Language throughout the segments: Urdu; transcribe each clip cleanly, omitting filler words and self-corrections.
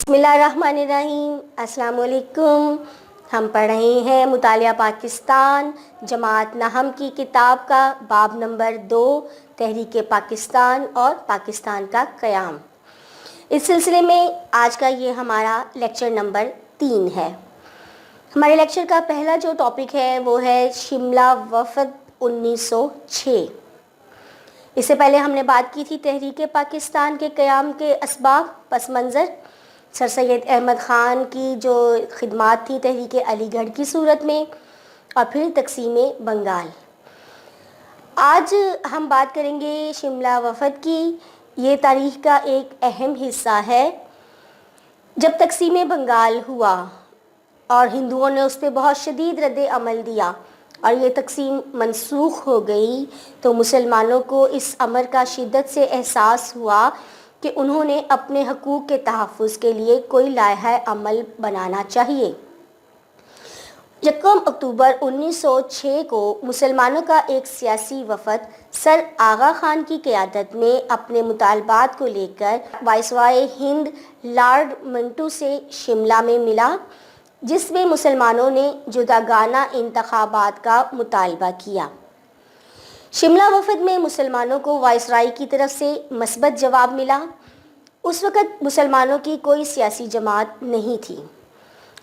بسم اللہ الرحمن الرحیم۔ السلام علیکم۔ ہم پڑھ رہے ہیں مطالعہ پاکستان جماعت نحم کی کتاب کا باب نمبر 2 تحریک پاکستان اور پاکستان کا قیام۔ اس سلسلے میں آج کا یہ ہمارا لیکچر نمبر 3 ہے۔ ہمارے لیکچر کا پہلا جو ٹاپک ہے وہ ہے شملہ وفد 1906۔ اس سے پہلے ہم نے بات کی تھی تحریک پاکستان کے قیام کے اسباب، پس منظر، سر سید احمد خان کی جو خدمات تھی تحریک علی گڑھ کی صورت میں، اور پھر تقسیم بنگال۔ آج ہم بات کریں گے شملہ وفد کی۔ یہ تاریخ کا ایک اہم حصہ ہے۔ جب تقسیم بنگال ہوا اور ہندوؤں نے اس پہ بہت شدید رد عمل دیا اور یہ تقسیم منسوخ ہو گئی، تو مسلمانوں کو اس امر کا شدت سے احساس ہوا کہ انہوں نے اپنے حقوق کے تحفظ کے لیے کوئی لائحہ عمل بنانا چاہیے۔ 1 اکتوبر 1906 کو مسلمانوں کا ایک سیاسی وفد سر آغا خان کی قیادت میں اپنے مطالبات کو لے کر وائسرائے ہند لارڈ منٹو سے شملہ میں ملا، جس میں مسلمانوں نے جداگانہ انتخابات کا مطالبہ کیا۔ شملہ وفد میں مسلمانوں کو وائسرائی کی طرف سے مثبت جواب ملا۔ اس وقت مسلمانوں کی کوئی سیاسی جماعت نہیں تھی۔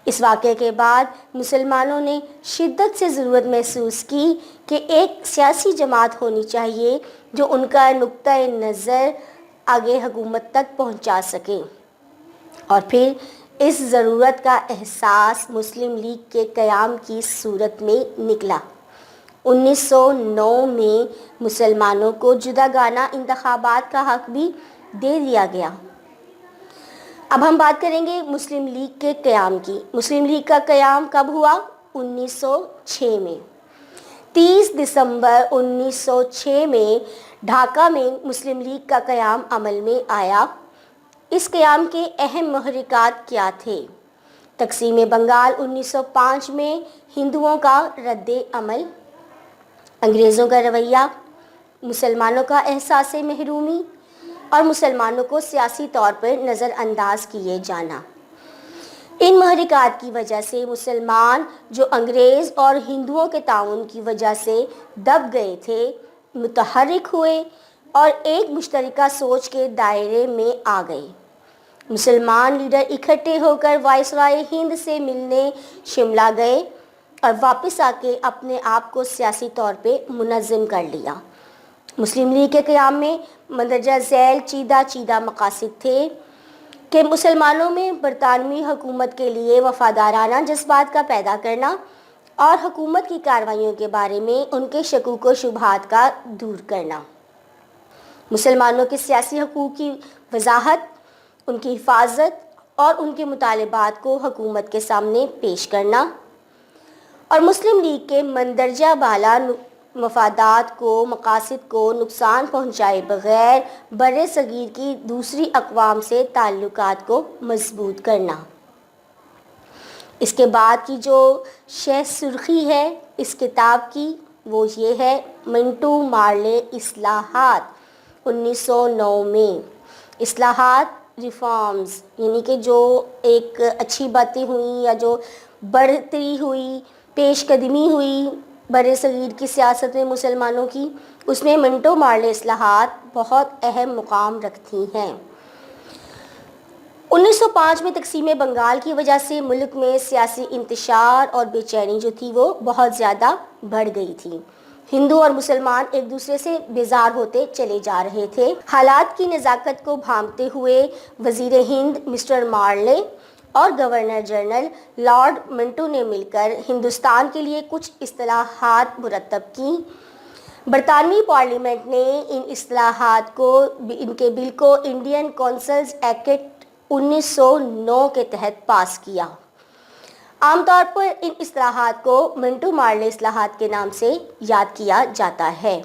اس واقعے کے بعد مسلمانوں نے شدت سے ضرورت محسوس کی کہ ایک سیاسی جماعت ہونی چاہیے جو ان کا نقطۂ نظر آگے حکومت تک پہنچا سکے، اور پھر اس ضرورت کا احساس مسلم لیگ کے قیام کی صورت میں نکلا۔ 1909 میں مسلمانوں کو جداگانہ انتخابات کا حق بھی دے دیا گیا۔ اب ہم بات کریں گے مسلم لیگ کے قیام کی۔ مسلم لیگ کا قیام کب ہوا؟ 1906 میں۔ 30 دسمبر 1906 میں ڈھاکہ میں مسلم لیگ کا قیام عمل میں آیا۔ اس قیام کے اہم محرکات کیا تھے؟ تقسیم بنگال 1905 میں ہندوؤں کا رد عمل، انگریزوں کا رویہ، مسلمانوں کا احساس محرومی اور مسلمانوں کو سیاسی طور پر نظر انداز کیے جانا۔ ان محرکات کی وجہ سے مسلمان جو انگریز اور ہندوؤں کے تعاون کی وجہ سے دب گئے تھے، متحرک ہوئے اور ایک مشترکہ سوچ کے دائرے میں آ گئے۔ مسلمان لیڈر اکٹھے ہو کر وائسرائے ہند سے ملنے شملہ گئے اور واپس آ کے اپنے آپ کو سیاسی طور پہ منظم کر لیا۔ مسلم لیگ کے قیام میں مندرجہ ذیل چیدہ مقاصد تھے کہ مسلمانوں میں برطانوی حکومت کے لیے وفادارانہ جذبات کا پیدا کرنا اور حکومت کی کارروائیوں کے بارے میں ان کے شکوک و شبہات کا دور کرنا، مسلمانوں کے سیاسی حقوق کی وضاحت، ان کی حفاظت اور ان کے مطالبات کو حکومت کے سامنے پیش کرنا، اور مسلم لیگ کے مندرجہ بالا مفادات کو، مقاصد کو نقصان پہنچائے بغیر بر صغیر کی دوسری اقوام سے تعلقات کو مضبوط کرنا۔ اس کے بعد کی جو شہ سرخی ہے اس کتاب کی وہ یہ ہے منٹو مارلے اصلاحات 1909 میں۔ اصلاحات، ریفارمز، یعنی کہ جو ایک اچھی باتیں ہوئیں یا جو بڑھتری ہوئی، پیش قدمی ہوئی بر صغیر کی سیاست میں مسلمانوں کی، اس میں منٹو مارلے اصلاحات بہت اہم مقام رکھتی ہیں۔ 1905 میں تقسیم بنگال کی وجہ سے ملک میں سیاسی انتشار اور بے چینی جو تھی وہ بہت زیادہ بڑھ گئی تھی۔ ہندو اور مسلمان ایک دوسرے سے بیزار ہوتے چلے جا رہے تھے۔ حالات کی نزاکت کو بھانپتے ہوئے وزیر ہند مسٹر مارلے اور گورنر جنرل لارڈ منٹو نے مل کر ہندوستان کے لیے کچھ اصلاحات مرتب کیں۔ برطانوی پارلیمنٹ نے ان اصلاحات کو، ان کے بل کو انڈین کونسلز ایکٹ 1909 کے تحت پاس کیا۔ عام طور پر ان اصلاحات کو منٹو مارلے اصلاحات کے نام سے یاد کیا جاتا ہے۔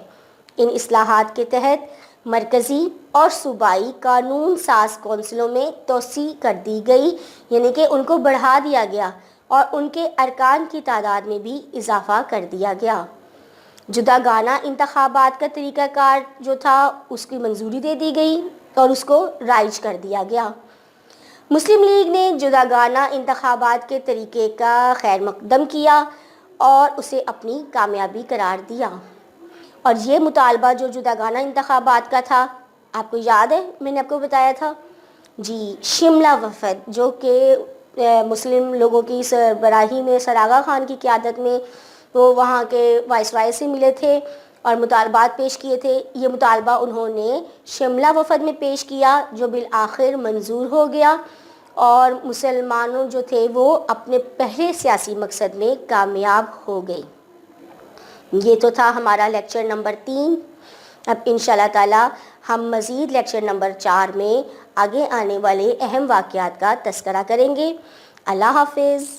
ان اصلاحات کے تحت مرکزی اور صوبائی قانون ساز کونسلوں میں توسیع کر دی گئی، یعنی کہ ان کو بڑھا دیا گیا اور ان کے ارکان کی تعداد میں بھی اضافہ کر دیا گیا۔ جداگانہ انتخابات کا طریقہ کار جو تھا اس کی منظوری دے دی گئی اور اس کو رائج کر دیا گیا۔ مسلم لیگ نے جداگانہ انتخابات کے طریقے کا خیر مقدم کیا اور اسے اپنی کامیابی قرار دیا. اور یہ مطالبہ جو جداگانہ انتخابات کا تھا، آپ کو یاد ہے میں نے آپ کو بتایا تھا جی، شملہ وفد جو کہ مسلم لوگوں کی سربراہی میں سر آغا خان کی قیادت میں وہ وہاں کے وائسرائے سے ملے تھے اور مطالبات پیش کیے تھے. یہ مطالبہ انہوں نے شملہ وفد میں پیش کیا جو بالآخر منظور ہو گیا اور مسلمانوں جو تھے وہ اپنے پہلے سیاسی مقصد میں کامیاب ہو گئے. یہ تو تھا ہمارا لیکچر نمبر 3. اب انشاءاللہ تعالی ہم مزید لیکچر نمبر 4 میں آگے آنے والے اہم واقعات کا تذکرہ کریں گے. اللہ حافظ.